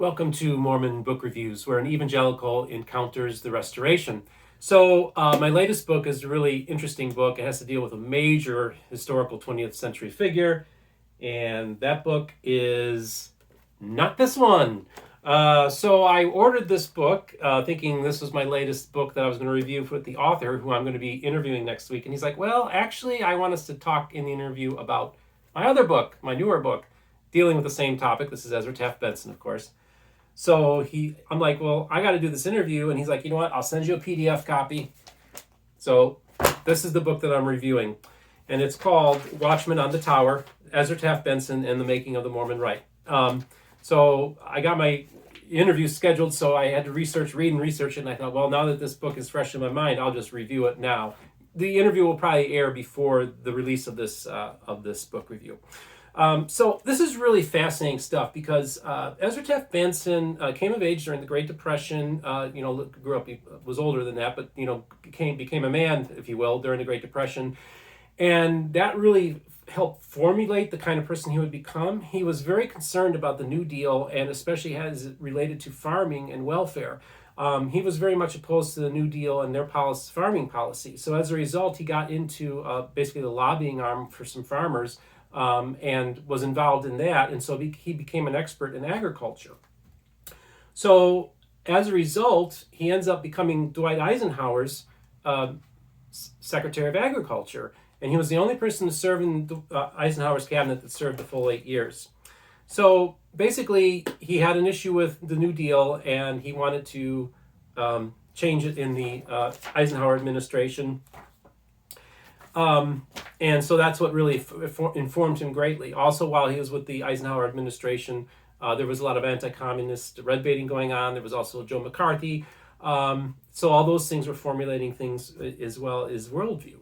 Welcome to Mormon Book Reviews, where an evangelical encounters the restoration. So my latest book is a really interesting book. It has to deal with a major historical 20th century figure, and that book is not this one. So I ordered this book thinking this was my latest book that I was going to review with the author, who I'm going to be interviewing next week. And he's like, well, actually, I want us to talk in the interview about my other book, my newer book, dealing with the same topic. This is Ezra Taft Benson, of course. So I'm like, well, I got to do this interview. And he's like, you know what? I'll send you a PDF copy. So this is the book that I'm reviewing. And it's called Watchman on the Tower, Ezra Taft Benson and the Making of the Mormon Right. So I got my interview scheduled, so I had to read and research it. And I thought, well, now that this book is fresh in my mind, I'll just review it now. The interview will probably air before the release of this book review. So this is really fascinating stuff because Ezra Taft Benson came of age during the Great Depression. Grew up, he was older than that, but became a man, if you will, during the Great Depression, and that really helped formulate the kind of person he would become. He was very concerned about the New Deal, and especially as it related to farming and welfare. He was very much opposed to the New Deal and their farming policy. So as a result, he got into basically the lobbying arm for some farmers. And was involved in that, and so he became an expert in agriculture. So as a result, he ends up becoming Dwight Eisenhower's Secretary of Agriculture, and he was the only person to serve in Eisenhower's cabinet that served the full 8 years. So basically, he had an issue with the New Deal, and he wanted to change it in the Eisenhower Administration. And so that's what really informed him greatly. Also, while he was with the Eisenhower administration, there was a lot of anti-communist red baiting going on. There was also Joe McCarthy. So all those things were formulating things as well as worldview.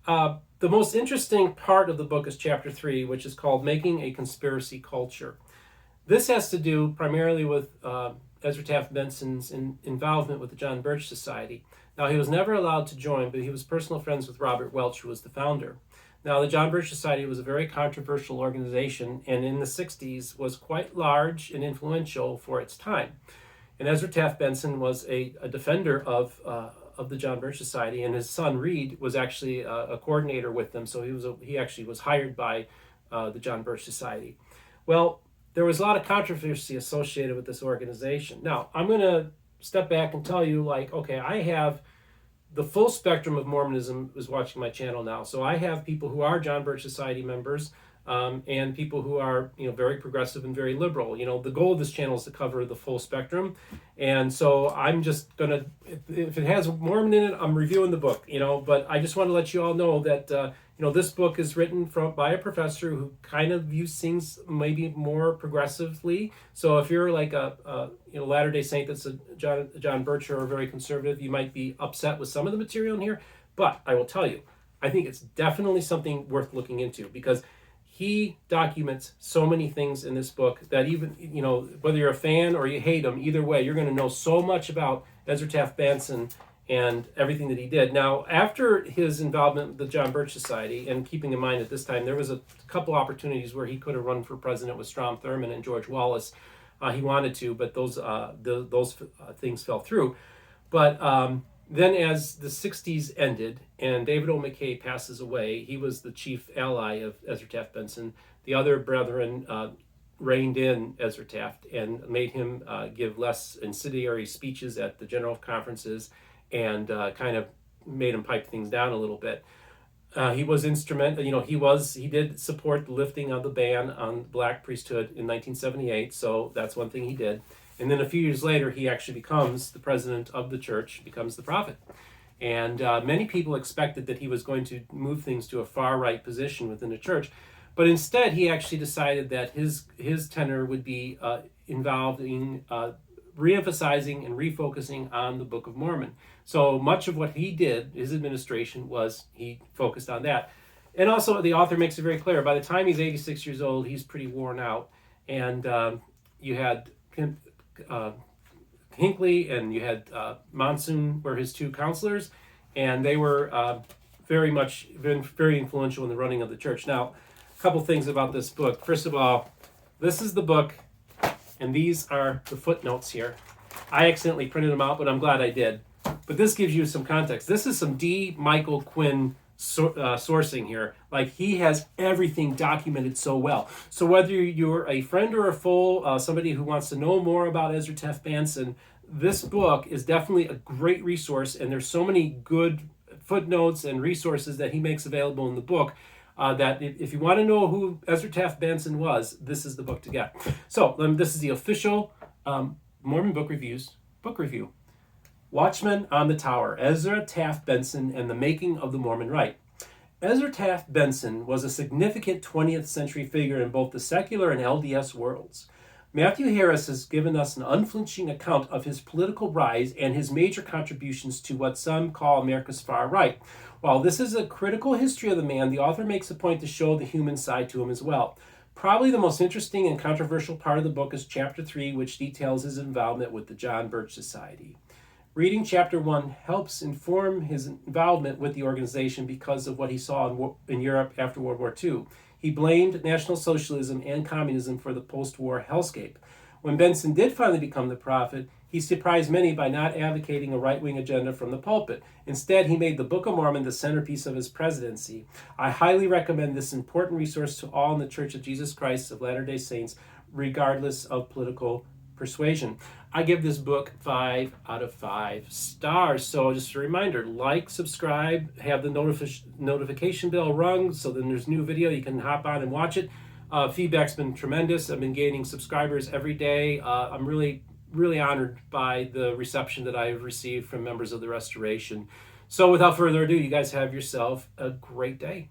The most interesting part of the book is chapter 3, which is called Making a Conspiracy Culture. This has to do primarily with Ezra Taft Benson's involvement with the John Birch Society. Now, he was never allowed to join, but he was personal friends with Robert Welch, who was the founder. Now, the John Birch Society was a very controversial organization, and in the 60s was quite large and influential for its time. And Ezra Taft Benson was a defender of the John Birch Society, and his son Reed was actually a coordinator with them. So he actually was hired by the John Birch Society. Well, there was a lot of controversy associated with this organization. Now, I'm going to step back and tell you, okay, I have the full spectrum of Mormonism is watching my channel now. So I have people who are John Birch Society members and people who are, very progressive and very liberal. The goal of this channel is to cover the full spectrum. And so I'm just going to, if it has Mormon in it, I'm reviewing the book, but I just want to let you all know that, this book is written by a professor who kind of views things maybe more progressively. So if you're like a Latter-day Saint that's a John Birch or very conservative, you might be upset with some of the material in here. But I will tell you, I think it's definitely something worth looking into because he documents so many things in this book that even, whether you're a fan or you hate him, either way, you're going to know so much about Ezra Taft Benson and everything that he did. Now, after his involvement with the John Birch Society, and keeping in mind at this time, there was a couple opportunities where he could have run for president with Strom Thurmond and George Wallace. He wanted to, but those things fell through. But then as the 60s ended and David O. McKay passes away, he was the chief ally of Ezra Taft Benson. The other brethren reined in Ezra Taft and made him give less incendiary speeches at the general conferences and kind of made him pipe things down a little bit. He was instrumental, he did support the lifting of the ban on black priesthood in 1978, so that's one thing he did. And then a few years later, he actually becomes the president of the church, becomes the prophet. And many people expected that he was going to move things to a far-right position within the church. But instead, he actually decided that his tenor would be involved in reemphasizing and refocusing on the Book of Mormon. So much of what he did, his administration, was he focused on that. And also, the author makes it very clear, by the time he's 86 years old, he's pretty worn out. And you had Hinckley and you had Monsoon were his two counselors, and they were very influential in the running of the church. Now, a couple things about this book. First of all, this is the book And these are the footnotes here. I accidentally printed them out, but I'm glad I did. But this gives you some context. This is some D. Michael Quinn sourcing here. Like, he has everything documented so well. So whether you're a friend or a foe, somebody who wants to know more about Ezra Taft Benson, this book is definitely a great resource, and there's so many good footnotes and resources that he makes available in the book that if you want to know who Ezra Taft Benson was, this is the book to get. So this is the official Mormon Book Reviews book review. Watchman on the Tower, Ezra Taft Benson and the Making of the Mormon Right. Ezra Taft Benson was a significant 20th century figure in both the secular and LDS worlds. Matthew Harris has given us an unflinching account of his political rise and his major contributions to what some call America's far right. While this is a critical history of the man, the author makes a point to show the human side to him as well. Probably the most interesting and controversial part of the book is Chapter 3, which details his involvement with the John Birch Society. Reading Chapter 1 helps inform his involvement with the organization because of what he saw in Europe after World War II. He blamed National Socialism and communism for the post-war hellscape. When Benson did finally become the prophet, he surprised many by not advocating a right-wing agenda from the pulpit. Instead, he made the Book of Mormon the centerpiece of his presidency. I highly recommend this important resource to all in the Church of Jesus Christ of Latter-day Saints, regardless of political persuasion. I give this book 5 out of 5 stars. So just a reminder, like, subscribe, have the notification bell rung so then there's new video, you can hop on and watch it. Feedback's been tremendous. I've been gaining subscribers every day. I'm really honored by the reception that I've received from members of the Restoration. So without further ado, you guys have yourself a great day.